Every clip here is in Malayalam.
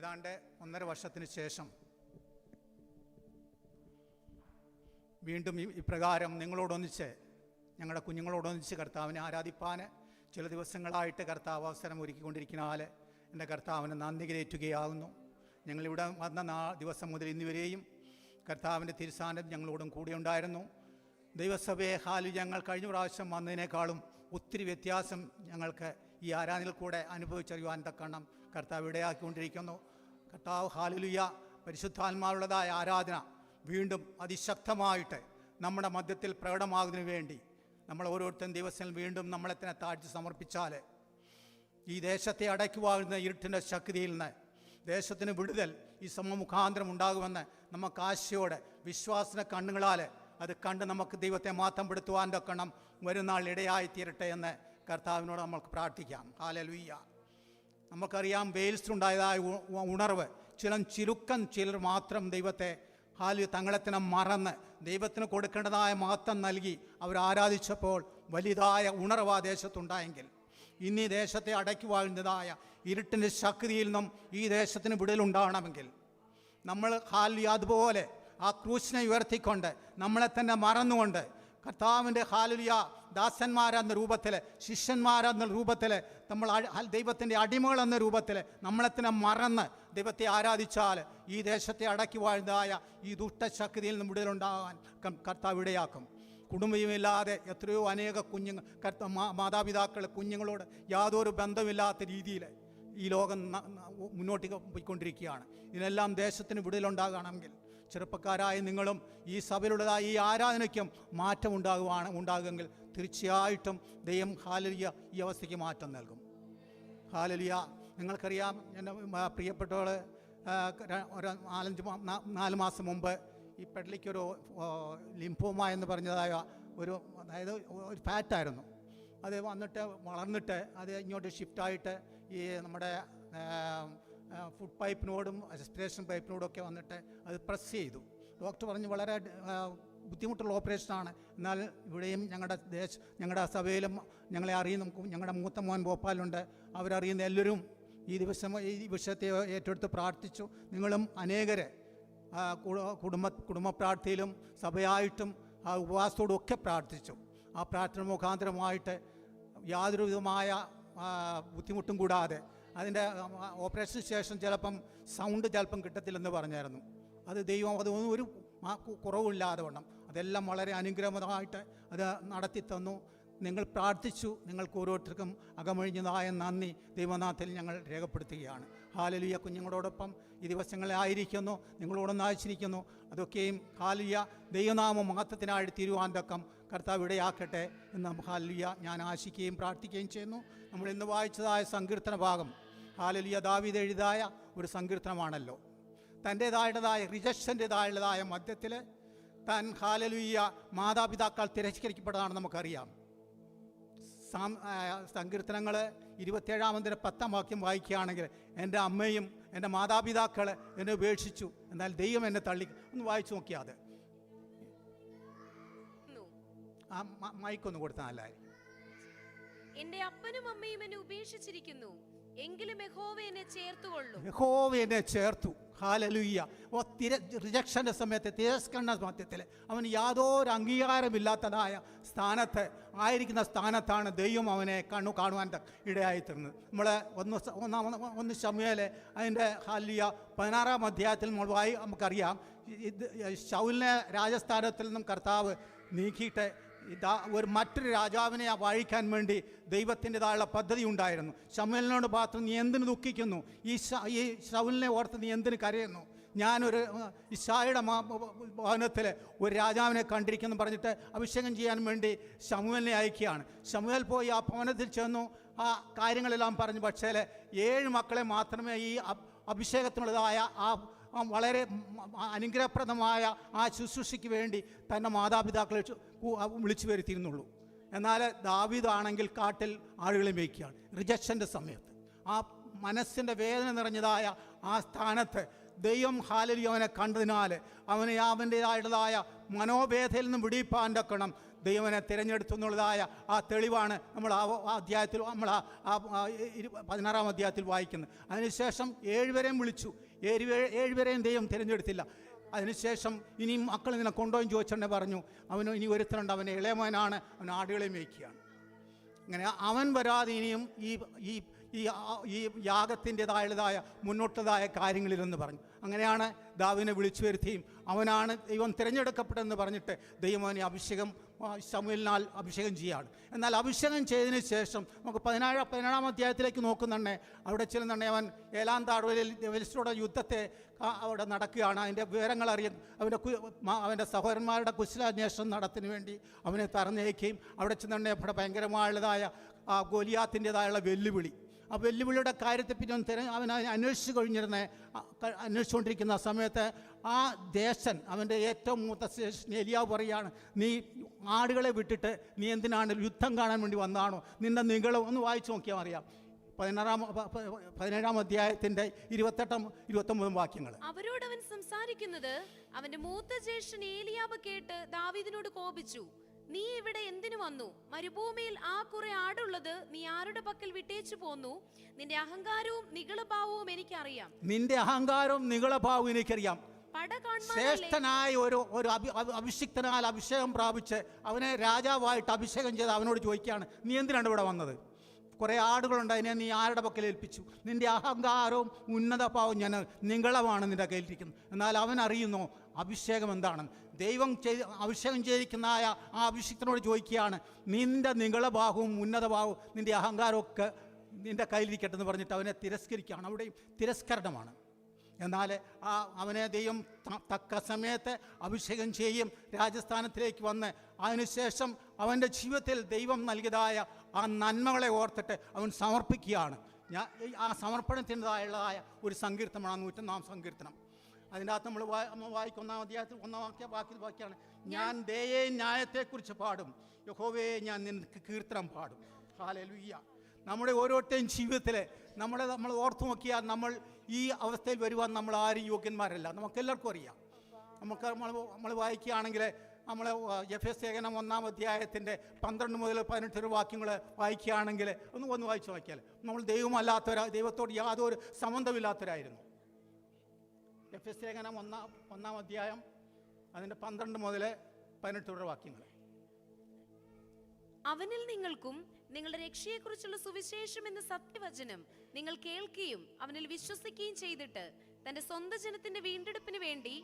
ഏതാണ്ട് 1.5 വർഷത്തിന് ശേഷം വീണ്ടും ഇപ്രകാരം നിങ്ങളോടൊന്നിച്ച്, ഞങ്ങളുടെ കുഞ്ഞുങ്ങളോടൊന്നിച്ച് കർത്താവിനെ ആരാധിപ്പാൻ ചില ദിവസങ്ങളായിട്ട് കർത്താവ് അവസരം ഒരുക്കിക്കൊണ്ടിരിക്കുന്നതിനാൽ എൻ്റെ കർത്താവിന് നന്ദി കരേറ്റുകയാകുന്നു. ഞങ്ങളിവിടെ വന്ന ദിവസം മുതൽ ഇന്നുവരെയും കർത്താവിൻ്റെ തിരുസാന്നിധ്യം ഞങ്ങളോടും കൂടെ ഉണ്ടായിരുന്നു. ദൈവസഭയെ ഞങ്ങൾ കഴിഞ്ഞ പ്രാവശ്യം വന്നതിനേക്കാളും ഒത്തിരി വ്യത്യാസം ഞങ്ങൾക്ക് ഈ ആരാധനയിൽ കൂടെ അനുഭവിച്ചറിയുവാൻ തക്കണ്ണം കർത്താവ് ഇടയാക്കിക്കൊണ്ടിരിക്കുന്നു. കർത്താവ് ഹല്ലേലൂയ, പരിശുദ്ധാത്മാവുള്ളതായ ആരാധന വീണ്ടും അതിശക്തമായിട്ട് നമ്മുടെ മധ്യത്തിൽ പ്രകടമാകുന്നതിന് വേണ്ടി നമ്മൾ ഓരോരുത്തരും ദിവസം വീണ്ടും നമ്മളെ തന്നെ താഴ്ത്തി സമർപ്പിച്ചാൽ ഈ ദേശത്തെ അടയ്ക്കുവാകുന്ന ഇരുട്ടിൻ്റെ ശക്തിയിൽ നിന്ന് ദേശത്തിന് വിടുതൽ ഈ സമമുഖാന്തരം ഉണ്ടാകുമെന്ന് നമുക്ക് ആശയോടെ വിശ്വാസന കണ്ണുകളാൽ അത് കണ്ട് നമുക്ക് ദൈവത്തെ മാറ്റപ്പെടുത്തുവാൻ തക്കണം വരുന്നാൾ ഇടയായി തീരട്ടെ എന്ന് കർത്താവിനോട് നമുക്ക് പ്രാർത്ഥിക്കാം. ഹല്ലേലൂയ. നമുക്കറിയാം, വെയിൽസിലുണ്ടായതായ ഉണർവ് ചുരുക്കം ചിലർ മാത്രം ദൈവത്തെ തങ്ങളെ തന്നെ മറന്ന് ദൈവത്തിന് കൊടുക്കേണ്ടതായ മഹത്വം നൽകി അവർ ആരാധിച്ചപ്പോൾ വലിയതായ ഉണർവ് ആ ദേശത്തുണ്ടായെങ്കിൽ ഇന്ന് ഈ ദേശത്തെ അടക്കി വാഴുന്നതായ ഇരുട്ടിൻ്റെ ശക്തിയിൽ നിന്നും ഈ ദേശത്തിന് വിടലുണ്ടാകണമെങ്കിൽ നമ്മൾ അതുപോലെ ആ ക്രൂശിനെ ഉയർത്തിക്കൊണ്ട് നമ്മളെ തന്നെ മറന്നുകൊണ്ട് കർത്താവിൻ്റെ ഹല്ലേലൂയ ദാസന്മാരെന്ന രൂപത്തിൽ, ശിഷ്യന്മാരെന്ന രൂപത്തിൽ, നമ്മൾ ദൈവത്തിൻ്റെ അടിമകളെന്ന രൂപത്തിൽ നമ്മളെ തന്നെ മറന്ന് ദൈവത്തെ ആരാധിച്ചാൽ ഈ ദേശത്തെ അടക്കി വാഴുന്നതായ ഈ ദുഷ്ടശക്തിയിൽ നിന്ന് വിടലുണ്ടാകാൻ കർത്താവ് ഇടയാക്കും. കുടുംബമില്ലാതെ എത്രയോ അനേക മാതാപിതാക്കൾ കുഞ്ഞുങ്ങളോട് യാതൊരു ബന്ധമില്ലാത്ത രീതിയിൽ ഈ ലോകം മുന്നോട്ട് പോയിക്കൊണ്ടിരിക്കുകയാണ്. ഇതിനെല്ലാം ദേശത്തിന് വിടലുണ്ടാകണമെങ്കിൽ ചെറുപ്പക്കാരായ നിങ്ങളും ഈ സഭയിലുള്ളതായ ഈ ആരാധനയ്ക്കും മാറ്റം ഉണ്ടാകുമെങ്കിൽ തീർച്ചയായിട്ടും ദൈവം ഹല്ലേലൂയ ഈ അവസ്ഥയ്ക്ക് മാറ്റം നൽകും. ഹല്ലേലൂയ. നിങ്ങൾക്കറിയാം, എൻ്റെ പ്രിയപ്പെട്ടവൾ ഒരു 4 മാസം മുമ്പ് ഈ പെഡലിക്കൊരു ലിംഫോമ എന്ന് പറഞ്ഞതായ അതായത് ഒരു ഫാറ്റായിരുന്നു. അത് വന്നിട്ട് വളർന്നിട്ട് അത് ഇങ്ങോട്ട് ഷിഫ്റ്റായിട്ട് ഈ നമ്മുടെ ഫുഡ് പൈപ്പിനോടും റെസ്പിറേഷൻ പൈപ്പിനോടും ഒക്കെ വന്നിട്ട് അത് പ്രസ് ചെയ്തു. ഡോക്ടർ പറഞ്ഞു വളരെ ബുദ്ധിമുട്ടുള്ള ഓപ്പറേഷനാണ്. എന്നാൽ ഇവിടെയും ഞങ്ങളുടെ സഭയിലും ഞങ്ങളെ അറിയുന്ന ഞങ്ങളുടെ മൂത്ത മോൻ ഭോപ്പാലുണ്ട്, അവരറിയുന്ന എല്ലാവരും ഈ വിഷയത്തെ ഏറ്റെടുത്ത് പ്രാർത്ഥിച്ചു. നിങ്ങളും അനേകരെ കുടുംബ പ്രാർത്ഥനയിലും സഭയായിട്ടും ആ ഉപവാസത്തോടും ഒക്കെ പ്രാർത്ഥിച്ചു. ആ പ്രാർത്ഥന മുഖാന്തരമായിട്ട് യാതൊരു വിധമായ ബുദ്ധിമുട്ടും കൂടാതെ അതിൻ്റെ ഓപ്പറേഷന് ശേഷം സൗണ്ട് ചിലപ്പം കിട്ടത്തില്ലെന്ന് പറഞ്ഞായിരുന്നു. അത് ദൈവം അതൊന്നും ഒരു കുറവില്ലാതെ വണ്ണം അതെല്ലാം വളരെ അനുഗ്രഹമായിട്ട് അത് നടത്തി തന്നു. നിങ്ങൾ പ്രാർത്ഥിച്ചു. നിങ്ങൾക്ക് ഓരോരുത്തർക്കും അകമഴിഞ്ഞതായ നന്ദി ദൈവനാഥത്തിൽ ഞങ്ങൾ രേഖപ്പെടുത്തുകയാണ്. ഹല്ലേലൂയ. കുഞ്ഞുങ്ങളോടൊപ്പം ഈ ദിവസങ്ങളെ ആയിരിക്കുന്നു, നിങ്ങളോടൊന്ന് അയച്ചിരിക്കുന്നു. അതൊക്കെയും ഹല്ലേലൂയ ദൈവനാമ മഹത്വത്തിനായി തീരുവാൻ തക്കം കർത്താവ് ഇടയാക്കട്ടെ എന്ന് ഹല്ലേലൂയ ഞാൻ ആശിക്കുകയും പ്രാർത്ഥിക്കുകയും ചെയ്യുന്നു. നമ്മൾ ഇന്ന് വായിച്ചതായ സങ്കീർത്തന ഭാഗം ഹല്ലേലൂയ ദാവീദ് എഴുതിയ ഒരു സങ്കീർത്തനമാണല്ലോ. തൻ്റേതായുള്ളതായ റിജക്ഷൻ്റേതായുള്ളതായ മധ്യത്തിൽ താൻ ഹല്ലേലൂയ മാതാപിതാക്കൾ തിരസ്കരിക്കപ്പെട്ടതാണെന്ന് നമുക്കറിയാം. സങ്കീർത്തനങ്ങൾ 27 10 വാക്യം വായിക്കുകയാണെങ്കിൽ എൻ്റെ അമ്മയും എൻ്റെ മാതാപിതാക്കൾ എന്നെ ഉപേക്ഷിച്ചു, എന്നാൽ ദൈവം എന്നെ തള്ളി. ഒന്ന് വായിച്ചു നോക്കിയാൽ അത് ആ മൈക്കൊന്ന് കൊടുത്താൽ നല്ലതായിരിക്കും. എൻ്റെ അപ്പനും അമ്മയും എന്നെ ഉപേക്ഷിച്ചിരിക്കുന്നു, എങ്കിലും യഹോവ എന്നെ ചേർത്തുകൊള്ളും. യഹോവ എന്നെ ചേർത്തു. ഹല്ലേലൂയ. റിജക്ഷൻ്റെ സമയത്ത്, തിരസ്കരണ മധ്യത്തിൽ അവന് യാതൊരു അംഗീകാരമില്ലാത്തതായ ആയിരിക്കുന്ന സ്ഥാനത്താണ് ദൈവം അവനെ കാണുവാൻ ഇടയായിത്തീർന്നത്. നമ്മൾ ഒന്ന് ശമൂവേൽ അതിൻ്റെ ഹല്ലേലൂയ 16 അധ്യായത്തിൽ നമുക്കറിയാം, ശൗലിനെ രാജസ്ഥാനത്തിൽ നിന്നും കർത്താവ് നീക്കിയിട്ട് മറ്റൊരു രാജാവിനെ വാഴിക്കാൻ വേണ്ടി ദൈവത്തിൻ്റെതായുള്ള പദ്ധതി ഉണ്ടായിരുന്നു. ശമൂവേലിനോട് പാത്രം, നീ എന്തിനു ദുഃഖിക്കുന്നു? ഈ ശൗലിനെ ഓർത്ത് നീ എന്തിനു കരയുന്നു? ഞാനൊരു ഇശായിയുടെ ഭവനത്തിൽ ഒരു രാജാവിനെ കണ്ടിരിക്കുന്നു പറഞ്ഞിട്ട് അഭിഷേകം ചെയ്യാൻ വേണ്ടി ശമൂവേലിനെ അയക്കുകയാണ്. ശമൂവേൽ പോയി ആ ഭവനത്തിൽ ചെന്നു, ആ കാര്യങ്ങളെല്ലാം പറഞ്ഞു. പക്ഷേ 7 മക്കളെ മാത്രമേ ഈ അഭിഷേകത്തിനുള്ളതായ വളരെ അനുഗ്രഹപ്രദമായ ആ ശുശ്രൂഷയ്ക്ക് വേണ്ടി തൻ്റെ മാതാപിതാക്കളെ വിളിച്ചു വരുത്തിയിരുന്നുള്ളൂ. എന്നാൽ ദാവീദാണെങ്കിൽ കാട്ടിൽ ആളുകളെ മേയ്ക്കുകയാണ്. റിജക്ഷൻ്റെ സമയത്ത് ആ മനസ്സിൻ്റെ വേദന നിറഞ്ഞതായ ആ സ്ഥാനത്ത് ദൈവം ഹല്ലേലൂയ അവനെ കണ്ടതിനാൽ അവനെ അവൻ്റേതായുള്ളതായ മനോവേദനയിൽ നിന്നും വിടിയിപ്പാൻ തക്കണം ദൈവനെ തിരഞ്ഞെടുത്തു എന്നുള്ളതായ ആ തെളിവാണ് നമ്മൾ ആ അധ്യായത്തിൽ നമ്മൾ 16-ാം അധ്യായത്തിൽ വായിക്കുന്നത്. അതിനുശേഷം 7 പേരെയും വിളിച്ചു. 7 പേരെയും ദൈവം തിരഞ്ഞെടുത്തില്ല. അതിനുശേഷം ഇനിയും മക്കൾ നിന്നെ കൊണ്ടുപോയി ചോദിച്ചെന്നെ പറഞ്ഞു, അവന് ഇനി ഒരുത്തനുണ്ട്, അവൻ ഇളയമനാണ്, അവൻ ആടുകളെ മേയ്ക്കുകയാണ്. അങ്ങനെ അവൻ വരാതെ ഇനിയും ഈ യാഗത്തിൻ്റെതായതായ മുന്നോട്ടതായ കാര്യങ്ങളിലെന്ന് പറഞ്ഞു. അങ്ങനെയാണ് ദാവീദിനെ വിളിച്ചു വരുത്തിയും അവനാണ് ദൈവം തിരഞ്ഞെടുക്കപ്പെട്ടതെന്ന് പറഞ്ഞിട്ട് ദൈവം അവനെ ശമൂവേലിനാൽ അഭിഷേകം ചെയ്യുകയാണ്. എന്നാൽ അഭിഷേകം ചെയ്തതിന് ശേഷം നമുക്ക് 17-ാം അധ്യായത്തിലേക്ക് നോക്കുന്നുണ്ടേ, അവിടെ ചെല്ലുന്നുണ്ടേ അവൻ ഏലാം താഴ്വരയിൽ ഫെലിസ്ത്യരോട് യുദ്ധത്തെ അവിടെ നടക്കുകയാണ്. അതിൻ്റെ വിവരങ്ങൾ അറിയാൻ അവൻ്റെ സഹോദരന്മാരുടെ കുശലാന്വേഷണം നടത്തിന് വേണ്ടി അവനെ തറഞ്ഞേക്കുകയും അവിടെ ചെന്നുണ്ടേ അവിടെ ഭയങ്കരമായുള്ളതായ ഗോലിയാത്തിൻ്റെതായുള്ള വെല്ലുവിളി, ആ വെല്ലുവിളിയുടെ കാര്യത്തെ പിന്നെ അവൻ അന്വേഷിച്ചുകൊണ്ടിരിക്കുന്ന സമയത്ത് ആ ദേശൻ അവൻ്റെ ഏറ്റവും മൂത്ത ശേഷൻ എലിയാവ് പറയുകയാണ്, നീ ആടുകളെ വിട്ടിട്ട് നീ എന്തിനാണ് യുദ്ധം കാണാൻ വേണ്ടി വന്നതാണോ? നിൻ്റെ നിഗളം ഒന്ന് വായിച്ചു നോക്കിയാൽ അറിയാം. 17-ാം അധ്യായത്തിൻ്റെ 28-29 വാക്യങ്ങൾ. അവരോട് അവൻ സംസാരിക്കുന്നത് അവന്റെ മൂത്ത ജ്യേഷ്ഠൻ ഏലിയാവ് കേട്ട് ദാവീദിനോട് കോപിച്ചു, നീ ഇവിടെ എന്തിനു വന്നു? മരുഭൂമിയിൽ ആ കുറെ ആടുള്ളത് നീ ആരുടെ പക്കൽ വിട്ടേച്ചു പോന്നു? നിന്റെ അഹങ്കാരവും നിഗളഭാവവും എനിക്കറിയാം. നിന്റെ അഹങ്കാരവും നിഗളഭാവവും എനിക്കറിയാം. ശ്രേഷ്ഠനായ ഒരു അഭിഷിക്തനാൽ അഭിഷേകം പ്രാപിച്ച് അവനെ രാജാവായിട്ട് അഭിഷേകം ചെയ്ത് അവനോട് ചോദിക്കുകയാണ്, നീ എന്തിനാണ് ഇവിടെ വന്നത്? കുറേ ആടുകളുണ്ട്, അതിനെ നീ ആരുടെ പക്കൽ ഏൽപ്പിച്ചു? നിന്റെ അഹങ്കാരവും ഉന്നതഭാവവും ഞാൻ നിങ്ങളമാണ് നിന്റെ കയ്യിലിരിക്കുന്നത്. എന്നാൽ അവൻ അറിയുന്നു അഭിഷേകം എന്താണെന്ന്. ദൈവം അഭിഷേകം ചെയ്തിരിക്കുന്ന ആ അഭിഷിക്തനോട് ചോദിക്കുകയാണ്, നിന്റെ നിങ്ങളഭാവവും ഉന്നതഭാവവും നിന്റെ അഹങ്കാരമൊക്കെ നിന്റെ കയ്യിലിരിക്കട്ടെന്ന് പറഞ്ഞിട്ട് അവനെ തിരസ്കരിക്കുകയാണ്. അവിടെയും തിരസ്കരണമാണ്. എന്നാൽ അവനെ ദൈവം തക്ക സമയത്ത് അഭിഷേകം ചെയ്യും, രാജസ്ഥാനത്തിലേക്ക് വന്ന് അതിനുശേഷം അവൻ്റെ ജീവിതത്തിൽ ദൈവം നൽകിയതായ ആ നന്മകളെ ഓർത്തിട്ട് അവൻ സമർപ്പിക്കുകയാണ്. ആ സമർപ്പണത്തിൻ്റെതായുള്ളതായ ഒരു സങ്കീർത്തനമാണ് 101-ാം സങ്കീർത്തനം. അതിൻ്റെ അകത്ത് നമ്മൾ വായിക്കുന്ന 1-ാം അധ്യായത്തിൽ 1-ാം വാക്യമാണ്, ഞാൻ ദയയെയും ന്യായത്തെക്കുറിച്ച് പാടും, യഹോവയെ ഞാൻ നിനക്ക് കീർത്തനം പാടും. ഹല്ലേലൂയ. നമ്മുടെ ഓരോരുത്തരും ജീവിതത്തിൽ നമ്മൾ ഓർത്തു നോക്കിയാൽ നമ്മൾ ഈ അവസ്ഥയിൽ വരുവാൻ നമ്മൾ ആരും യോഗ്യന്മാരല്ല. നമുക്കെല്ലാവർക്കും അറിയാം. നമ്മൾ വായിക്കുകയാണെങ്കിൽ നമ്മൾ എഫെസ്യ ലേഖനം 1-ാം അധ്യായത്തിൻ്റെ 12 മുതൽ 18 വാക്യങ്ങൾ വായിക്കുകയാണെങ്കിൽ ഒന്ന് വായിച്ചു നോക്കിയാൽ നമ്മൾ ദൈവത്തോട് യാതൊരു സംബന്ധമില്ലാത്തവരായിരുന്നു. എഫെസ്യ ലേഖനം 1-ാം അധ്യായം അതിൻ്റെ 12 മുതൽ 18 വാക്യങ്ങൾ. അവനിൽ നിങ്ങൾക്കും നിങ്ങളുടെ രക്ഷയെക്കുറിച്ചുള്ള സുവിശേഷം എന്ന സത്യവചനം നിങ്ങൾ കേൾക്കുകയും അവനിൽ വിശ്വസിക്കുകയും ചെയ്തിട്ട് തന്റെ സ്വന്തം ജനത്തിന്റെ വീണ്ടെടുപ്പിന് വേണ്ടി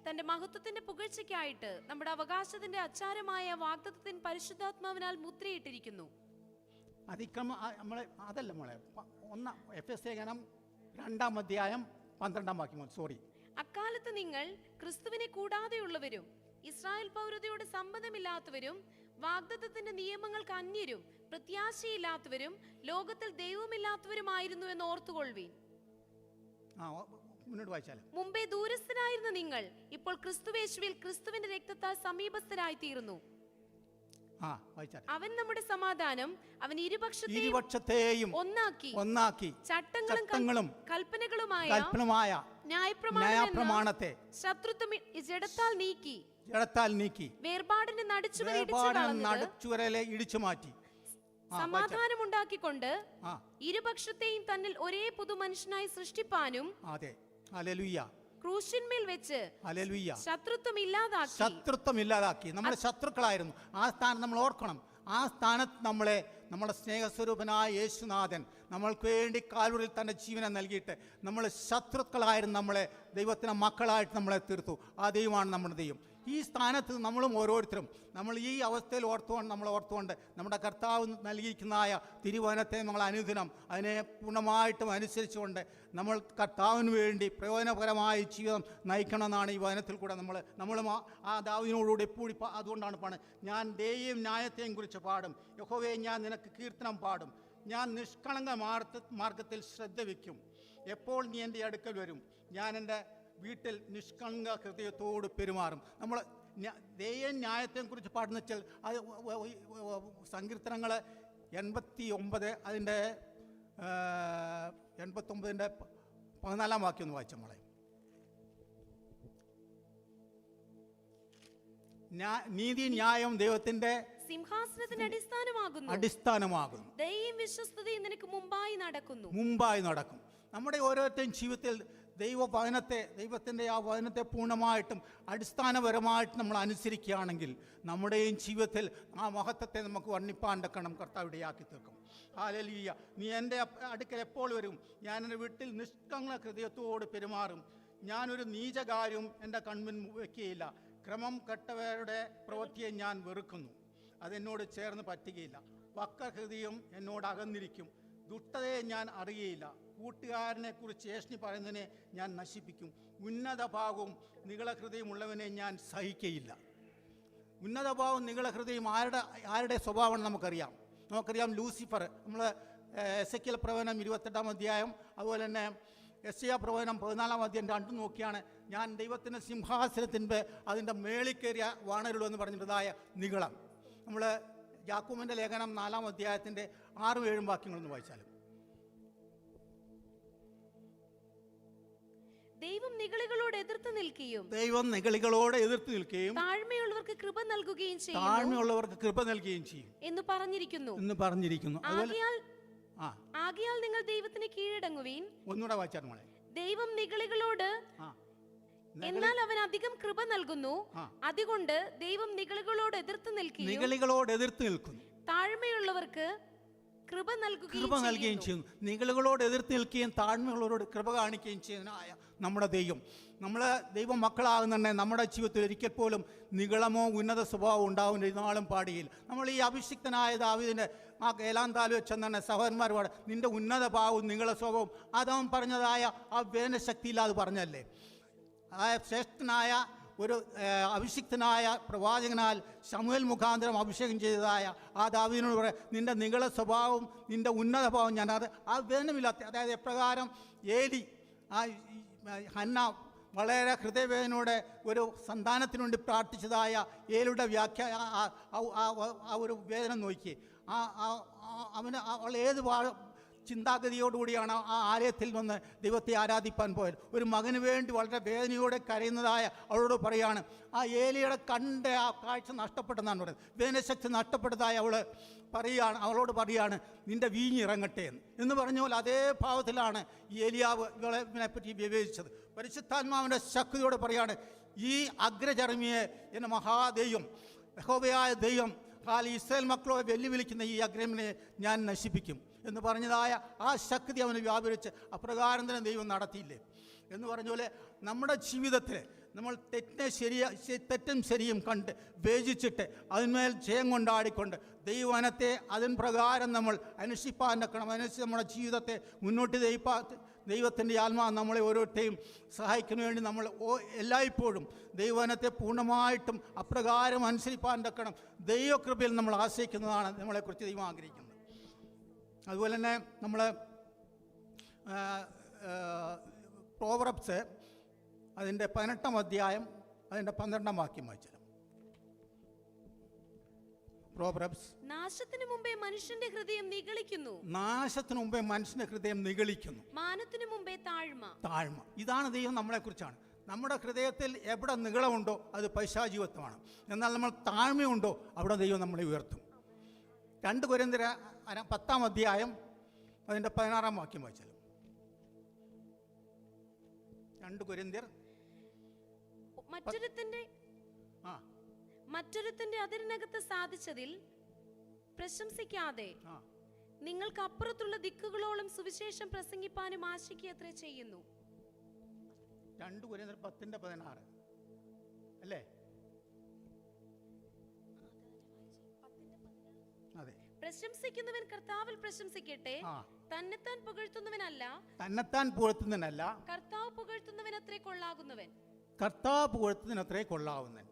തന്റെ മഹത്വത്തിന്റെ പുകഴ്ചയ്ക്കായിട്ട് നമ്മുടെ അവകാശത്തിന്റെ അച്ചാരമായ വാഗ്ദത്തത്തിന് പരിശുദ്ധാത്മാവിനാൽ മുദ്രയിട്ടിരിക്കുന്നു. അതല്ല മോളെ, എഫെസ്യ ലേഖനം 2-ാം അധ്യായം 12-ാം വാക്യം. സോറി. അക്കാലത്ത് നിങ്ങൾ ക്രിസ്തുവിനെ കൂടാതെയുള്ളവരും ഇസ്രായേൽ പൗരതയോട് സംബന്ധമില്ലാത്തവരും വാഗ്ദത്തത്തിന്റെ നിയമങ്ങൾക്ക് അന്യരും പ്രത്യാശയില്ലാത്തവരും ലോകത്തിൽ ദൈവമില്ലാത്തവരുമായിരുന്നു എന്ന് ഓർത്തുകൊള്ളുവീൻ. മുമ്പേ ദൂരസ്ഥനായിരുന്ന നിങ്ങൾ ഇപ്പോൾ ക്രിസ്തുവേശുവിൽ ക്രിസ്തുവിന്റെ രക്തത്താൽ സമീപസ്ഥരായി തീർന്നു. അവൻ നമ്മുടെ സമാധാനം, അവൻ ഇരുപക്ഷത്തെയും ഒന്നാക്കി ചട്ടങ്ങളും കൽപ്പനകളുമായ ന്യായപ്രമാണത്തെ ശത്രുത്വം ജഡത്താൽ നീക്കി വേർപാടിന്റെ നടുച്ചുവരലെ ഇടിച്ചു മാറ്റി സമാധാനം ഉണ്ടാക്കിക്കൊണ്ട് ഇരുപക്ഷത്തെയും തന്നിൽ ഒരേ പുതു മനുഷ്യനായി സൃഷ്ടിപ്പാനും ക്രൂശിന്മേൽ വെച്ച് ശത്രുത്വം ഇല്ലാതാക്കി. നമ്മുടെ ശത്രുക്കളായിരുന്നു. ആ സ്ഥാനം നമ്മൾ ഓർക്കണം. ആ സ്ഥാനത്ത് നമ്മുടെ സ്നേഹസ്വരൂപനായ യേശുനാഥൻ നമ്മൾക്ക് വേണ്ടി കാൽവറിയിൽ തൻ്റെ ജീവനെ നൽകിയിട്ട് നമ്മൾ ശത്രുക്കളായിരുന്നു നമ്മളെ ദൈവത്തിൻ്റെ മക്കളായിട്ട് നമ്മളെ തീർത്തു. ആ ദൈവമാണ് നമ്മുടെ ദൈവം. ഈ സ്ഥാനത്ത് നമ്മളും ഓരോരുത്തരും നമ്മൾ ഈ അവസ്ഥയിൽ ഓർത്തുകൊണ്ട് നമ്മുടെ കർത്താവ് നൽകിയിരിക്കുന്നതായ തിരുവചനത്തെ നമ്മൾ അനുദിനം അതിനെ പൂർണ്ണമായിട്ടും അനുസരിച്ചുകൊണ്ട് നമ്മൾ കർത്താവിന് വേണ്ടി പ്രയോജനപരമായ ജീവിതം നയിക്കണമെന്നാണ് ഈ വചനത്തിൽ കൂടെ നമ്മളും ആ ദാവീദിനോടുകൂടി എപ്പോഴും അതുകൊണ്ടാണ് ഞാൻ ദയയെയും ന്യായത്തെയും കുറിച്ച് പാടും, യഹോവയെ ഞാൻ നിനക്ക് കീർത്തനം പാടും, ഞാൻ നിഷ്കളങ്ക മാർഗത്തിൽ ശ്രദ്ധ വയ്ക്കും. എപ്പോൾ നീ എൻ്റെ അടുക്കൽ വരും, ഞാൻ എൻ്റെ വീട്ടിൽ നിഷ്കളങ്ക ഹൃദയത്തോട് പെരുമാറും. നമ്മൾ ദയയും ന്യായത്തെയും കുറിച്ച് പാടുന്ന വെച്ചാൽ അത് സങ്കീർത്തനങ്ങൾ 89 അതിൻ്റെ 89-ൻ്റെ 14-ാം വാക്യം ഒന്ന് വായിച്ചു നമ്മളെ. നീതി ന്യായം ദൈവത്തിന്റെ സിംഹാസനത്തിന് അടിസ്ഥാനമാകുന്നു. അടിസ്ഥാനമാകുന്നു. ദയയും വിശ്വസ്തതയും നിനക്ക് മുമ്പായി നടക്കും. നമ്മുടെ ഓരോരുത്തരും ജീവിതത്തിൽ ദൈവത്തിന്റെ ആ വചനത്തെ പൂർണ്ണമായിട്ടും അടിസ്ഥാനപരമായിട്ട് നമ്മൾ അനുസരിക്കുകയാണെങ്കിൽ നമ്മുടെയും ജീവിതത്തിൽ ആ മഹത്വത്തെ നമുക്ക് വർണ്ണിപ്പാണ്ടക്കണം കർത്താവ് ഇടയാക്കി തീർക്കും. ഹല്ലേലൂയ. നീ എൻ്റെ അടുക്കൽ എപ്പോൾ വരും? ഞാൻ എൻ്റെ വീട്ടിൽ നിഷ്കളങ്ക ഹൃദയത്തോട് പെരുമാറും. ഞാനൊരു നീചകാര്യവും എൻ്റെ കൺമുൻ വയ്ക്കുകയില്ല. ക്രമം കെട്ടവരുടെ പ്രവൃത്തിയെ ഞാൻ വെറുക്കുന്നു. അതെന്നോട് ചേർന്ന് പറ്റുകയില്ല. വക്രഹൃദയം എന്നോട് അകന്നിരിക്കും. ദുഷ്ടതയെ ഞാൻ അറിയയില്ല. കൂട്ടുകാരനെ കുറിച്ച് ഏഷ്ണി പറയുന്നതിനെ ഞാൻ നശിപ്പിക്കും. ഉന്നതഭാവവും നികളഹൃദയമുള്ളവനെ ഞാൻ സഹിക്കയില്ല. ഉന്നതഭാവം നികളഹൃദയം ആരുടെ സ്വഭാവം നമുക്കറിയാം. ലൂസിഫർ, നമ്മൾ എസെക്കിയേൽ പ്രവചനം 28-ാം അധ്യായം, അതുപോലെ തന്നെ യെശയ്യാ പ്രവചനം 14-ാം അധ്യായം രണ്ടും നോക്കിയാണ് ഞാൻ ദൈവത്തിൻ്റെ സിംഹാസനത്തിൻ്റെ അതിൻ്റെ മേളിക്കേറിയ വാണരുള്ളൂ എന്ന് പറഞ്ഞിട്ടുള്ളതായ നിഗളം. നമ്മൾ യാക്കോബിൻ്റെ ലേഖനം 4-ാം അധ്യായത്തിൻ്റെ 6-7 വാക്യങ്ങളൊന്ന് വായിച്ചാലും. ദൈവം നിഗളികളോട് എതിർത്ത് നിൽക്കുകയും താഴ്മയുള്ളവർക്ക് കൃപ നൽകുകയും ചെയ്യും എന്ന് പറഞ്ഞിരിക്കുന്നു. ആകയാൽ നിങ്ങൾ ദൈവത്തിന് കീഴടങ്ങുവീൻ. ഒന്നുകൂടെ വായിച്ചാൽ മോളെ. ദൈവം നിഗളികളോട്, എന്നാൽ അവൻ അധികം കൃപ നൽകുന്നു. അതുകൊണ്ട് ദൈവം നിഗളികളോട് എതിർത്ത് നിൽക്കുന്നു. താഴ്മയുള്ളവർക്ക് കൃപ നൽകുകയും ചെയ്യുന്നു. നിഗളികളോട് എതിർത്ത് നിൽക്കുകയും താഴ്മയുള്ളവരോട് കൃപ കാണിക്കുകയും ചെയ്യുന്നതായ നമ്മുടെ ദൈവം മക്കളാകുന്നുണ്ടെ നമ്മുടെ ജീവിതത്തിൽ ഒരിക്കൽ പോലും നിഗളമോ ഉന്നത സ്വഭാവം ഉണ്ടാവുന്ന ഇരുന്നാളും പാടിയില്ല. നമ്മൾ ഈ അഭിഷിക്തനായ ദാവീദിന്റെ ആ ഏലാന്താലു വെച്ചെന്നെ സഹോദരന്മാർ പാടും, നിന്റെ ഉന്നത ഭാവവും നിഗള സ്വഭാവവും അതവൻ പറഞ്ഞതായ ആ വേദനശക്തിയില്ലാതെ പറഞ്ഞല്ലേ. ആ ശ്രേഷ്ഠനായ ഒരു അഭിഷിക്തനായ പ്രവാചകനാൽ ശമൂവേൽ മുഖാന്തരം അഭിഷേകം ചെയ്തതായ ആ ദാവീദിനോട് പറയാം, നിന്റെ നിഗള സ്വഭാവവും നിന്റെ ഉന്നത ഭാവം ഞാനത് ആ വേദനമില്ലാത്ത, അതായത് എപ്രകാരം ഏലി ഹന്ന വളരെ ഹൃദയവേദനയോടെ ഒരു സന്താനത്തിനു വേണ്ടി പ്രാർത്ഥിച്ചതായ ഏലിയുടെ ആ ഒരു വേദന നോക്കി അവൾ ഏത് ചിന്താഗതിയോടുകൂടിയാണ് ആ ആലയത്തിൽ നിന്ന് ദൈവത്തെ ആരാധിപ്പാൻ പോയത്. ഒരു മകന് വേണ്ടി വളരെ വേദനയോടെ കരയുന്നതായ അവളോട് പറയാണ്, ആ ഏലിയുടെ കണ്ട ആ കാഴ്ച നഷ്ടപ്പെട്ടെന്നാണ് പറയുന്നത്. വേദനശക്തി നഷ്ടപ്പെട്ടതായി അവളോട് പറയാണ്, നിന്റെ വീഞ്ഞിറങ്ങട്ടെ എന്ന് പറഞ്ഞ പോലെ അതേ ഭാവത്തിലാണ് ഏലിയാവ് ഇവളെപ്പറ്റി വിവേചിച്ചത്. പരിശുദ്ധാത്മാവിൻ്റെ ശക്തിയോട് പറയാണ്, ഈ അഗ്രചർമ്മിയെ എന്നെ മഹാദൈവം യഹോവയായ ദൈവം ഇസ്രായേൽ മക്കളെ വെല്ലുവിളിക്കുന്ന ഈ അഗ്രമിനെ ഞാൻ നശിപ്പിക്കും എന്ന് പറഞ്ഞതായ ആ ശക്തി അവന് വ്യാപരിച്ച് അപ്രകാരം തന്നെ ദൈവം നടത്തിയില്ലേ എന്ന് പറഞ്ഞ പോലെ നമ്മുടെ ജീവിതത്തിൽ നമ്മൾ തെറ്റും ശരിയും കണ്ട് വേചിച്ചിട്ട് അതിന്മേൽ ജയം കൊണ്ടാടിക്കൊണ്ട് ദൈവവനത്തെ അതിൻ പ്രകാരം നമ്മൾ അനുഷ്ഠിപ്പാൻ നിൽക്കണം. അനുസരിച്ച് നമ്മുടെ ജീവിതത്തെ മുന്നോട്ട് ദൈവത്തിൻ്റെ ആത്മാവ് നമ്മളെ ഓരോരുത്തരെയും സഹായിക്കുന്നതിന് വേണ്ടി നമ്മൾ എല്ലായ്പ്പോഴും ദൈവവനത്തെ പൂർണ്ണമായിട്ടും അപ്രകാരം അനുസരിപ്പാൻ നിൽക്കണം. ദൈവകൃപയിൽ നമ്മൾ ആശ്രയിക്കുന്നതാണ് നമ്മളെക്കുറിച്ച് ദൈവം ആഗ്രഹിക്കുന്നത്. അതുപോലെ തന്നെ നമ്മൾ പ്രോവർബ്സ് അതിൻ്റെ 18-ാം അധ്യായം അതിൻ്റെ 12-ാം വാക്യം വായിച്ചാൽ. പ്രോവർബ്സ്, നാശത്തിനു മുമ്പേ മനുഷ്യന്റെ ഹൃദയം നിഗളിക്കുന്നു, മാനത്തിനു മുമ്പേ താഴ്മ. ഇതാണ് ദൈവം നമ്മളെക്കുറിച്ചാണ്. നമ്മുടെ ഹൃദയത്തിൽ എവിടെ നിഗളമുണ്ടോ അത് പൈശാചികത്വമാണ്. എന്നാൽ നമ്മൾ താഴ്മയുണ്ടോ അവിടെ ദൈവം നമ്മളെ ഉയർത്തും. 2 കൊരിന്ത്യർ 10-ാം അധ്യായം അതിൻ്റെ 16-ാം വാക്യം വായിച്ചാലും. 2 കൊരിന്ത്യർ, മറ്റൊരുത്തിന്റെ അതിരിനകത്ത് സാധിച്ചതിൽ പ്രശംസിക്കാതെ നിങ്ങൾക്ക് അപ്പുറത്തുള്ള ദിക്കുകളോളം സുവിശേഷം പ്രസംഗിപ്പാനും ആശിക്കത്രേ ചെയ്യുന്നു. 2 കൊരിന്ത്യർ 10:16 അല്ലേ? അതെ. പ്രശംസിക്കുന്നവൻ കർത്താവിൽ പ്രശംസിക്കട്ടെ, തന്നെത്താൻ പുകഴ്ത്തുന്നവനല്ല, കർത്താവ് പുകഴ്ത്തുന്നതിനത്രേ കൊള്ളാവുന്നവൻ.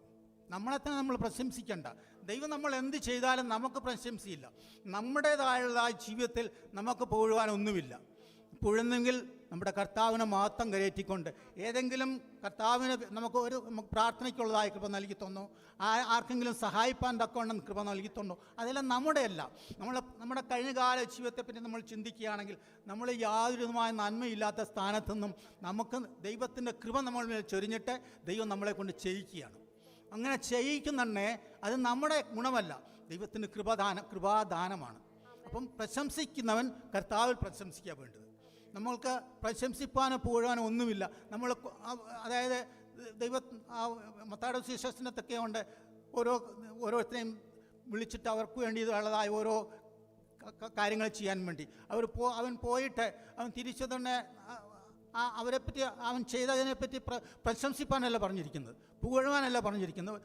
നമ്മളെ തന്നെ നമ്മൾ പ്രശംസിക്കേണ്ട. ദൈവം നമ്മൾ എന്ത് ചെയ്താലും നമുക്ക് പ്രശംസയില്ല. നമ്മുടേതായുള്ള ജീവിതത്തിൽ നമുക്ക് പുകഴുവാനൊന്നുമില്ല. പുകഴുന്നെങ്കിൽ നമ്മുടെ കർത്താവിനെ മാത്രം കരയേറ്റിക്കൊണ്ട് ഏതെങ്കിലും കർത്താവിന് നമുക്ക് പ്രാർത്ഥനയ്ക്കുള്ളതായ കൃപ നൽകി തന്നോ, ആർക്കെങ്കിലും സഹായിപ്പാൻ തക്കവണ്ണം കൃപ നൽകി തന്നോ, അതെല്ലാം നമ്മുടെയല്ല. നമ്മുടെ കഴിഞ്ഞകാല ജീവിതത്തെപ്പറ്റി നമ്മൾ ചിന്തിക്കുകയാണെങ്കിൽ നമ്മൾ യാതൊരുമായ നന്മയില്ലാത്ത സ്ഥാനത്തു നിന്നും നമുക്ക് ദൈവത്തിൻ്റെ കൃപ നമ്മൾ ചൊരിഞ്ഞിട്ട് ദൈവം നമ്മളെ കൊണ്ട് ചെയ്യിക്കുകയാണ്. അങ്ങനെ ചെയ്യിക്കുന്നെ അത് നമ്മുടെ ഗുണമല്ല, ദൈവത്തിൻ്റെ കൃപാദാനമാണ്. അപ്പം പ്രശംസിക്കുന്നവൻ കർത്താവിൽ പ്രശംസിക്കുക വേണ്ടത്. നമ്മൾക്ക് പ്രശംസിപ്പാനോ പുകഴാനോ ഒന്നുമില്ല. നമ്മൾ അതായത് മത്തായിയുടെ സുവിശേഷത്തിനൊക്കെ ഉണ്ട്, ഓരോരുത്തരെയും വിളിച്ചിട്ട് അവർക്ക് വേണ്ടിയുള്ളതായ ഓരോ കാര്യങ്ങൾ ചെയ്യാൻ വേണ്ടി അവൻ പോയിട്ട് അവൻ തിരിച്ചു തന്നെ അവരെപ്പറ്റി അവൻ ചെയ്തതിനെപ്പറ്റി പ്രശംസിപ്പാനല്ല പറഞ്ഞിരിക്കുന്നത്, പുകഴുവാനല്ല പറഞ്ഞിരിക്കുന്നത്.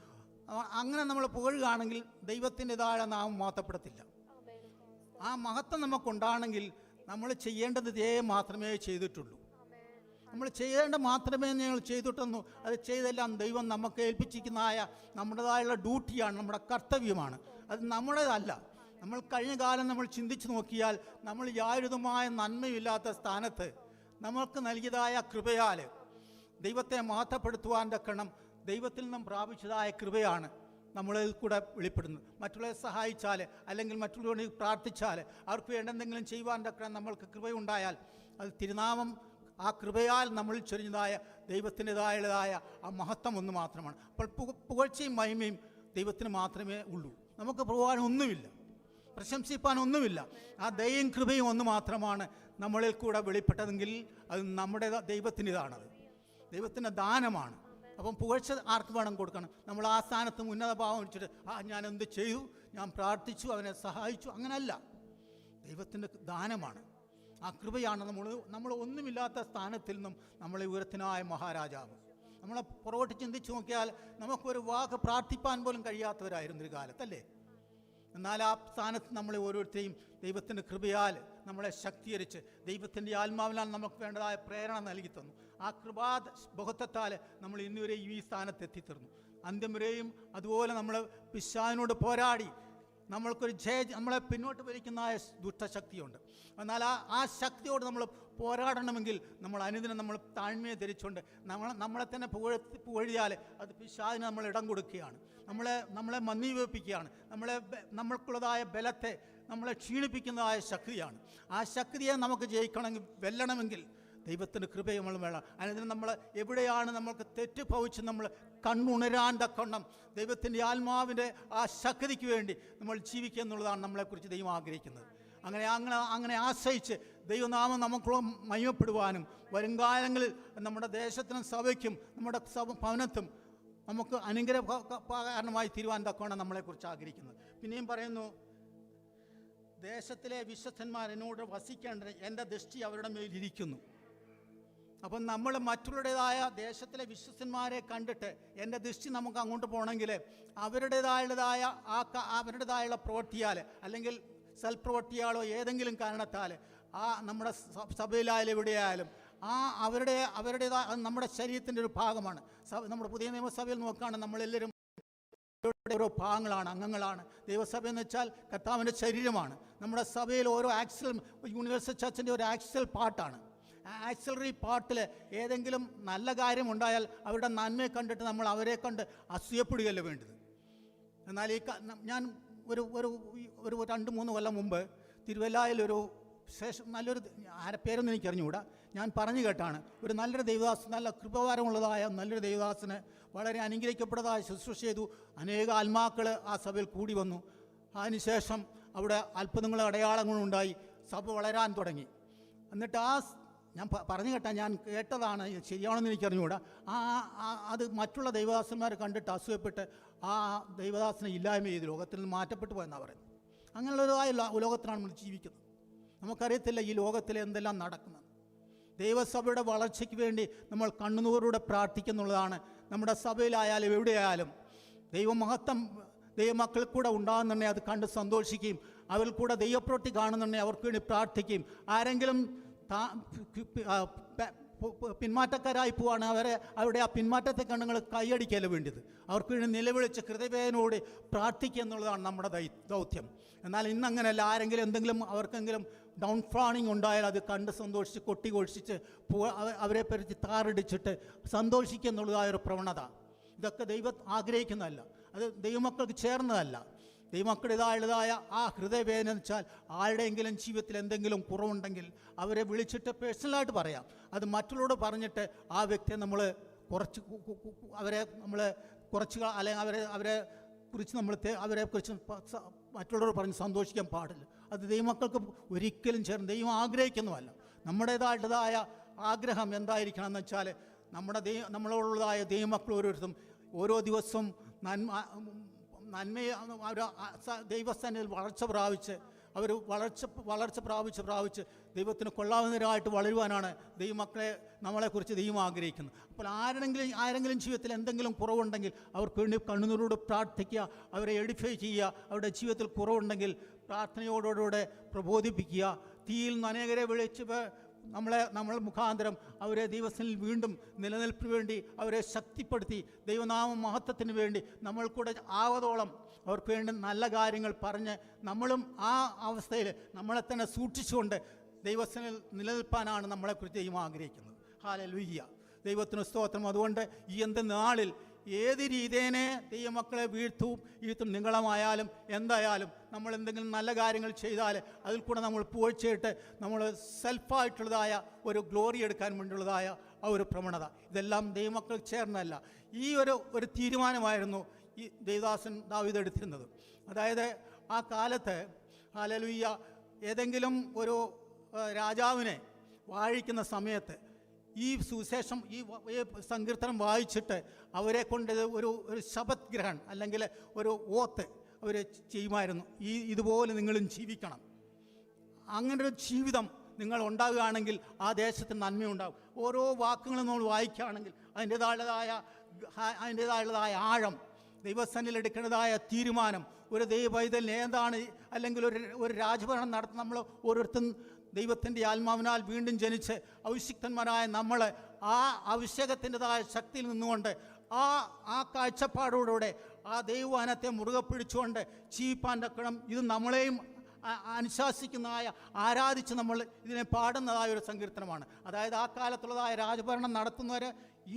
അങ്ങനെ നമ്മൾ പുകഴുകയാണെങ്കിൽ ദൈവത്തിൻ്റെതായ നാമം മാറ്റപ്പെടത്തില്ല. ആ മഹത്വം നമുക്കുണ്ടാണെങ്കിൽ നമ്മൾ ചെയ്യേണ്ടത് മാത്രമേ ചെയ്തിട്ടുള്ളൂ. നമ്മൾ ചെയ്യേണ്ട മാത്രമേ ഞങ്ങൾ ചെയ്തിട്ടുള്ളൂ. അത് ചെയ്തെല്ലാം ദൈവം നമുക്ക് ഏൽപ്പിച്ചിരിക്കുന്നതായ നമ്മുടേതായുള്ള ഡ്യൂട്ടിയാണ്, നമ്മുടെ കർത്തവ്യമാണ്. അത് നമ്മുടേതല്ല. നമ്മൾ കഴിഞ്ഞ കാലം നമ്മൾ ചിന്തിച്ച് നോക്കിയാൽ നമ്മൾ യാതൊരുമായ നന്മയില്ലാത്ത സ്ഥാനത്ത് നമുക്ക് നൽകിയതായ കൃപയാൽ ദൈവത്തെ മഹത്വപ്പെടുത്തുവാൻ തക്കണം ദൈവത്തിൽ നിന്നും പ്രാപിച്ചതായ കൃപയാണ് നമ്മളിൽ കൂടെ വെളിപ്പെടുന്നത്. മറ്റുള്ളവരെ സഹായിച്ചാൽ അല്ലെങ്കിൽ മറ്റുള്ളവരെ പ്രാർത്ഥിച്ചാൽ അവർക്ക് വേണ്ടെന്തെങ്കിലും ചെയ്യുവാൻ തക്കണം നമ്മൾക്ക് കൃപയുണ്ടായാൽ അത് തിരുനാമം ആ കൃപയാൽ നമ്മൾ ചൊരിഞ്ഞതായ ദൈവത്തിൻ്റെതായതായ ആ മഹത്വം ഒന്ന് മാത്രമാണ്. അപ്പോൾ പുകഴ്ചയും മഹിമയും ദൈവത്തിന് മാത്രമേ ഉള്ളൂ. നമുക്ക് പോകാനൊന്നുമില്ല, പ്രശംസിപ്പാനൊന്നുമില്ല. ആ ദയയും കൃപയും ഒന്ന് മാത്രമാണ് നമ്മളിൽ കൂടെ വെളിപ്പെട്ടതെങ്കിൽ അത് നമ്മുടെ ദൈവത്തിൻ്റെതാണത്, ദൈവത്തിൻ്റെ ദാനമാണ്. അപ്പം പുകഴ്ച ആർക്ക് വേണം കൊടുക്കണം? നമ്മൾ ആ സ്ഥാനത്ത് ഉന്നത ഭാവം വെച്ചിട്ട് ഞാൻ എന്ത് ചെയ്തു, ഞാൻ പ്രാർത്ഥിച്ചു, അവനെ സഹായിച്ചു, അങ്ങനല്ല. ദൈവത്തിൻ്റെ ദാനമാണ്, ആ കൃപയാണ്. നമ്മൾ ഒന്നുമില്ലാത്ത സ്ഥാനത്തിൽ നിന്നും നമ്മളെ ഉയർത്തിനായ മഹാരാജാവ്. നമ്മളെ പുറകോട്ട് ചിന്തിച്ച് നോക്കിയാൽ നമുക്കൊരു വാക്ക് പ്രാർത്ഥിപ്പാൻ പോലും കഴിയാത്തവരായിരുന്നു ഒരു കാലത്തല്ലേ. എന്നാൽ ആ സ്ഥാനത്ത് നമ്മളെ ഓരോരുത്തരെയും ദൈവത്തിൻ്റെ കൃപയാൽ നമ്മളെ ശക്തീകരിച്ച് ദൈവത്തിൻ്റെ ആത്മാവിനാൽ നമുക്ക് വേണ്ടതായ പ്രേരണ നൽകി തന്നു. ആ ബഹുത്വത്താൽ നമ്മൾ ഇന്നുവരെ ഈ സ്ഥാനത്ത് എത്തിത്തീർന്നു. അന്ത്യം വരെയും അതുപോലെ നമ്മൾ പിശാചിനോട് പോരാടി നമ്മളെ പിന്നോട്ട് വലിക്കുന്ന ദുഷ്ടശക്തിയുണ്ട്. എന്നാൽ ആ ശക്തിയോട് നമ്മൾ പോരാടണമെങ്കിൽ നമ്മൾ അനുദിനം നമ്മൾ താഴ്മയെ ധരിച്ചുകൊണ്ട് നമ്മളെ തന്നെ പുകഴിയാൽ അത് പിശാചിന് നമ്മൾ ഇടം കൊടുക്കുകയാണ്, നമ്മളെ മന്ദീഭവിപ്പിക്കുകയാണ്, നമ്മൾക്കുള്ളതായ ബലത്തെ നമ്മളെ ക്ഷീണിപ്പിക്കുന്നതായ ശക്തിയാണ്. ആ ശക്തിയെ നമുക്ക് ജയിക്കണമെങ്കിൽ വെല്ലണമെങ്കിൽ ദൈവത്തിൻ്റെ കൃപയെ നമ്മൾ വേണം. അതിന് നമ്മൾ എവിടെയാണ് നമ്മൾക്ക് തെറ്റ് ഭവിച്ച് നമ്മൾ കണ്ണുണരാൻ തക്കവണ്ണം ദൈവത്തിൻ്റെ ആത്മാവിൻ്റെ ആ ശക്തിക്ക് വേണ്ടി നമ്മൾ ജീവിക്കുക എന്നുള്ളതാണ് നമ്മളെക്കുറിച്ച് ദൈവം ആഗ്രഹിക്കുന്നത്. അങ്ങനെ ആശ്രയിച്ച് ദൈവനാമം നമുക്ക് മഹിമപ്പെടുവാനും വരുംകാലങ്ങളിൽ നമ്മുടെ ദേശത്തിനും സഭയ്ക്കും നമ്മുടെ ഭവനത്തും നമുക്ക് അനുഗ്രഹകാരണമായി തീരുവാൻ തക്കവണ്ണം നമ്മളെക്കുറിച്ച് ആഗ്രഹിക്കുന്നത്. പിന്നെയും പറയുന്നു, ദേശത്തിലെ വിശ്വസ്തന്മാർ എന്നോട് വസിക്കേണ്ടത് എൻ്റെ ദൃഷ്ടി അവരുടെ മേലിരിക്കുന്നു. അപ്പം നമ്മൾ മറ്റുള്ളവരുടേതായ ദേശത്തിലെ വിശ്വസ്തന്മാരെ കണ്ടിട്ട് എൻ്റെ ദൃഷ്ടി നമുക്ക് അങ്ങോട്ട് പോകണമെങ്കിൽ അവരുടേതായുള്ള പ്രവൃത്തിയാൽ അല്ലെങ്കിൽ സൽപ്രവൃത്തിയാലോ ഏതെങ്കിലും കാരണത്താൽ ആ നമ്മുടെ സഭയിലായാലും എവിടെയായാലും അവരുടേതായ നമ്മുടെ ശരീരത്തിൻ്റെ ഒരു ഭാഗമാണ്. നമ്മുടെ പുതിയ നിയമസഭയിൽ നോക്കുകയാണെങ്കിൽ നമ്മളെല്ലാവരും ഓരോ ഭാഗങ്ങളാണ്, അംഗങ്ങളാണ്. ദൈവസഭ എന്ന് വെച്ചാൽ കർത്താവിൻ്റെ ശരീരമാണ്. നമ്മുടെ സഭയിൽ ഓരോ യൂണിവേഴ്സൽ ചർച്ചിൻ്റെ ഒരു ആക്സൽ പാർട്ടാണ്. ആക്സലറി പാർട്ടിൽ ഏതെങ്കിലും നല്ല കാര്യമുണ്ടായാൽ അവരുടെ നന്മയെ കണ്ടിട്ട് നമ്മൾ അവരെ കണ്ട് അസൂയപ്പെടുകയല്ല വേണ്ടത്. എന്നാൽ ഞാൻ ഒരു 2-3 കൊല്ലം മുമ്പ് തിരുവല്ലായിൽ നല്ലൊരു പേരൊന്നും എനിക്കറിഞ്ഞുകൂടാ, ഞാൻ പറഞ്ഞു കേട്ടാണ്, ഒരു നല്ലൊരു ദൈവദാസൻ, നല്ല കൃപകാരമുള്ളതായ നല്ലൊരു ദൈവദാസന് വളരെ അനുഗ്രഹിക്കപ്പെട്ടതായ ശുശ്രൂഷ ചെയ്തു. അനേക ആത്മാക്കൾ ആ സഭയിൽ കൂടി വന്നു. അതിനുശേഷം അവിടെ അത്ഭുതങ്ങളും അടയാളങ്ങളും ഉണ്ടായി, സഭ വളരാൻ തുടങ്ങി. എന്നിട്ട് ഞാൻ പറഞ്ഞു കേട്ടാ, ഞാൻ കേട്ടതാണ്, ശരിയാണെന്ന് എനിക്കറിഞ്ഞുകൂടാ. അത് മറ്റുള്ള ദൈവദാസന്മാർ കണ്ടിട്ട് അസൂയപ്പെട്ട് ആ ദൈവദാസനെ ഇല്ലായ്മ ചെയ്ത് ലോകത്തിൽ നിന്ന് മാറ്റപ്പെട്ടു പോയെന്നാണ് പറയുന്നത്. അങ്ങനെയുള്ളതായ ലോകത്തിലാണ് നമ്മൾ ജീവിക്കുന്നത്. നമുക്കറിയത്തില്ല ഈ ലോകത്തിൽ എന്തെല്ലാം നടക്കുന്നത്. ദൈവസഭയുടെ വളർച്ചയ്ക്ക് വേണ്ടി നമ്മൾ കണ്ണുനീരോടെ പ്രാർത്ഥിക്കുന്നുള്ളതാണ്. നമ്മുടെ സഭയിലായാലും എവിടെയായാലും ദൈവമഹത്വം ദൈവമക്കൾ കൂടെ ഉണ്ടാകുന്നുണ്ടെങ്കിൽ അത് കണ്ട് സന്തോഷിക്കുകയും അവരിൽ കൂടെ ദൈവപ്രവൃത്തി കാണുന്നുണ്ടെങ്കിൽ അവർക്ക് വേണ്ടി പ്രാർത്ഥിക്കുകയും ആരെങ്കിലും പിന്മാറ്റക്കാരായി പോവാണ് അവരുടെ ആ പിന്മാറ്റത്തെ കണ്ണുകൾ കൈയടിക്കല്ല വേണ്ടത്. അവർക്ക് വേണ്ടി നിലവിളിച്ച് ഹൃദയവേദനയോട് പ്രാർത്ഥിക്കുക എന്നുള്ളതാണ് നമ്മുടെ ദൗത്യം. എന്നാൽ ഇന്നങ്ങനെയല്ല. ആരെങ്കിലും എന്തെങ്കിലും അവർക്കെങ്കിലും ഡൗൺ ഫ്ലോണിങ് ഉണ്ടായാൽ അത് കണ്ട് സന്തോഷിച്ച് കൊട്ടിഘോഷിച്ച് അവരെ പറ്റി താറടിച്ചിട്ട് സന്തോഷിക്കുക എന്നുള്ളതായൊരു പ്രവണത, ഇതൊക്കെ ദൈവം ആഗ്രഹിക്കുന്നതല്ല, അത് ദൈവമക്കൾക്ക് ചേർന്നതല്ല. ദൈവമക്കളുടേതായുള്ളതായ ആ ഹൃദയവേദന എന്ന് വെച്ചാൽ ആരുടെയെങ്കിലും ജീവിതത്തിൽ എന്തെങ്കിലും കുറവുണ്ടെങ്കിൽ അവരെ വിളിച്ചിട്ട് പേഴ്സണലായിട്ട് പറയാം. അത് മറ്റുള്ളവരോട് പറഞ്ഞിട്ട് ആ വ്യക്തിയെ നമ്മൾ അവരെ നമ്മൾ കുറച്ച് അല്ലെങ്കിൽ അവരെ കുറിച്ച് അവരെ കുറിച്ച് മറ്റുള്ളവർ പറഞ്ഞ് സന്തോഷിക്കാൻ പാടില്ല. അത് ദൈവമക്കൾക്ക് ഒരിക്കലും ചേർന്ന് ദൈവം ആഗ്രഹിക്കുന്നതല്ല. നമ്മുടേതായിട്ടുള്ളതായ ആഗ്രഹം എന്തായിരിക്കണം എന്ന് വെച്ചാൽ നമ്മളോടുള്ളതായ ദൈവമക്കൾ ഓരോരുത്തരും ഓരോ ദിവസവും നന്മയെ ദൈവസ്ഥാനത്തിൽ വളർച്ച പ്രാപിച്ച് അവർ വളർച്ച പ്രാപിച്ച് ദൈവത്തിന് കൊള്ളാവുന്നവരായിട്ട് വളരുവാനാണ് ദൈവമക്കളെ നമ്മളെക്കുറിച്ച് ദൈവം ആഗ്രഹിക്കുന്നത്. അപ്പോൾ ആരെങ്കിലും ജീവിതത്തിൽ എന്തെങ്കിലും കുറവുണ്ടെങ്കിൽ അവർക്ക് വേണ്ടി കണ്ണുനീരോട് പ്രാർത്ഥിക്കുക, അവരെ എഡിഫൈ ചെയ്യുക. അവരുടെ ജീവിതത്തിൽ കുറവുണ്ടെങ്കിൽ പ്രാർത്ഥനയോടുകൂടെ പ്രബോധിപ്പിക്കുക. തീയിൽ നിന്ന് അനേകരെ വിളിച്ച് നമ്മൾ മുഖാന്തരം അവരെ ദൈവത്തിൽ വീണ്ടും നിലനിൽപ്പിന് വേണ്ടി അവരെ ശക്തിപ്പെടുത്തി ദൈവനാമ മഹത്വത്തിന് വേണ്ടി നമ്മൾ കൂടെ ആവതോളം അവർക്ക് വേണ്ടി നല്ല കാര്യങ്ങൾ പറഞ്ഞ് നമ്മളും ആ അവസ്ഥയിൽ നമ്മളെ തന്നെ സൂക്ഷിച്ചുകൊണ്ട് ദൈവത്തിൽ നിലനിൽപ്പാനാണ് നമ്മളെക്കുറിച്ച് ദൈവം ആഗ്രഹിക്കുന്നത്. ഹല്ലേലൂയ, ദൈവത്തിന് സ്തോത്രം. അതുകൊണ്ട് ഈ നാളിൽ ഏത് രീതിയേനെ ദൈവമക്കളെ വീഴ്ത്തും നിങ്ങളമായാലും എന്തായാലും നമ്മൾ എന്തെങ്കിലും നല്ല കാര്യങ്ങൾ ചെയ്താൽ അതിൽ കൂടെ നമ്മൾ പോയിച്ചിട്ട് നമ്മൾ സെൽഫായിട്ടുള്ളതായ ഒരു ഗ്ലോറി എടുക്കാൻ വേണ്ടിയുള്ളതായ ആ ഒരു പ്രവണത, ഇതെല്ലാം ദൈവമക്കൾ ചേർന്നല്ല. ഈ ഒരു തീരുമാനമായിരുന്നു ഈ ദേവദാസൻ ദാവീദ് എടുത്തിരുന്നത്. അതായത് ആ കാലത്ത് ഹല്ലേലൂയ ഏതെങ്കിലും ഒരു രാജാവിനെ വാഴിക്കുന്ന സമയത്ത് ഈ സുവിശേഷം ഈ സങ്കീർത്തനം വായിച്ചിട്ട് അവരെ കൊണ്ട് ഒരു ശബത് ഗ്രഹൺ അല്ലെങ്കിൽ ഒരു ഓത്ത് അവർ ചെയ്യുമായിരുന്നു. ഇതുപോലെ നിങ്ങളും ജീവിക്കണം. അങ്ങനൊരു ജീവിതം നിങ്ങൾ ഉണ്ടാകുകയാണെങ്കിൽ ആ ദേശത്തിന് നന്മയുണ്ടാകും. ഓരോ വാക്കുകളും നമ്മൾ വായിക്കുകയാണെങ്കിൽ അതിൻ്റേതായുള്ളതായ ആഴം, ദൈവസന്നിധിയിൽ എടുക്കേണ്ടതായ തീരുമാനം, ഒരു ദൈവപൈതലിന് ഏതാണ് അല്ലെങ്കിൽ ഒരു രാജഭരണം നടത്തുന്ന നമ്മൾ ഓരോരുത്തരും ദൈവത്തിൻ്റെ ആത്മാവിനാൽ വീണ്ടും ജനിച്ച് അഭിഷിക്തന്മാരായ നമ്മൾ ആ അഭിഷേകത്തിൻ്റെതായ ശക്തിയിൽ നിന്നുകൊണ്ട് ആ കാഴ്ചപ്പാടോടുകൂടെ ആ ദൈവവചനത്തെ മുറുകെ പിടിച്ചുകൊണ്ട് ജീവിപ്പാൻ തക്കണം. ഇത് നമ്മളെയും അനുശാസിക്കുന്നതായ ആരാധിച്ച് നമ്മൾ ഇതിനെ പാടുന്നതായ ഒരു സങ്കീർത്തനമാണ്. അതായത് ആ കാലത്തുള്ളതായ രാജഭരണം നടത്തുന്നവർ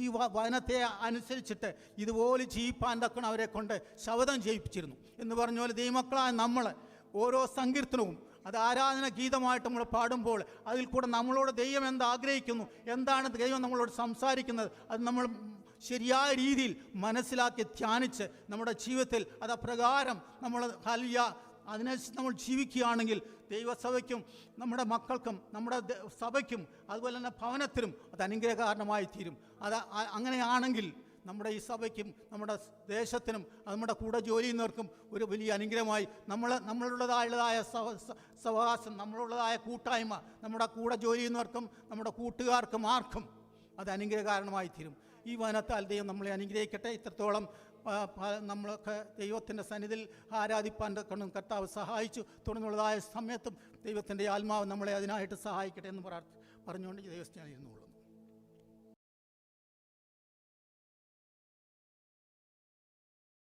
ഈ വചനത്തെ അനുസരിച്ചിട്ട് ഇതുപോലെ ജീവിപ്പാൻ തക്കണം അവരെ കൊണ്ട് ശബ്ദം ചെയ്യിപ്പിച്ചിരുന്നു. എന്ന് പറഞ്ഞ പോലെ ദൈവമക്കളായ നമ്മൾ ഓരോ സങ്കീർത്തനവും അത് ആരാധന ഗീതമായിട്ട് നമ്മൾ പാടുമ്പോൾ അതിൽ കൂടെ നമ്മളോട് ദൈവം എന്താഗ്രഹിക്കുന്നു, എന്താണ് ദൈവം നമ്മളോട് സംസാരിക്കുന്നത്, അത് നമ്മൾ ശരിയായ രീതിയിൽ മനസ്സിലാക്കി ധ്യാനിച്ച് നമ്മുടെ ജീവിതത്തിൽ അത് അപ്രകാരം നമ്മൾ അതിനനുസരിച്ച് നമ്മൾ ജീവിക്കുകയാണെങ്കിൽ ദൈവസഭയ്ക്കും നമ്മുടെ മക്കൾക്കും നമ്മുടെ സഭയ്ക്കും അതുപോലെ തന്നെ ഭവനത്തിനും അത് അനുഗ്രഹകാരണമായി തീരും. അത് അങ്ങനെയാണെങ്കിൽ നമ്മുടെ ഈ സഭയ്ക്കും നമ്മുടെ ദേശത്തിനും നമ്മുടെ കൂടെ ജോലി ചെയ്യുന്നവർക്കും ഒരു വലിയ അനുഗ്രഹമായി നമ്മളുള്ളതായുള്ളതായ സഹവാസം, നമ്മളുള്ളതായ കൂട്ടായ്മ, നമ്മുടെ കൂടെ ജോലി ചെയ്യുന്നവർക്കും നമ്മുടെ കൂട്ടുകാർക്കും ആർക്കും അത് അനുഗ്രഹകാരണമായി തീരും. ഈ വചനത്താൽ ദൈവം നമ്മളെ അനുഗ്രഹിക്കട്ടെ. ഇത്രത്തോളം നമ്മളൊക്കെ ദൈവത്തിൻ്റെ സന്നിധിയിൽ ആരാധിപ്പാൻ കർത്താവ് സഹായിച്ചു. തുടർന്നുള്ളതായ സമയത്തും ദൈവത്തിൻ്റെ ആത്മാവ് നമ്മളെ അതിനായിട്ട് സഹായിക്കട്ടെ എന്ന് പറഞ്ഞുകൊണ്ട് ദൈവസ്ഥ ഇരുന്നുള്ളൂ.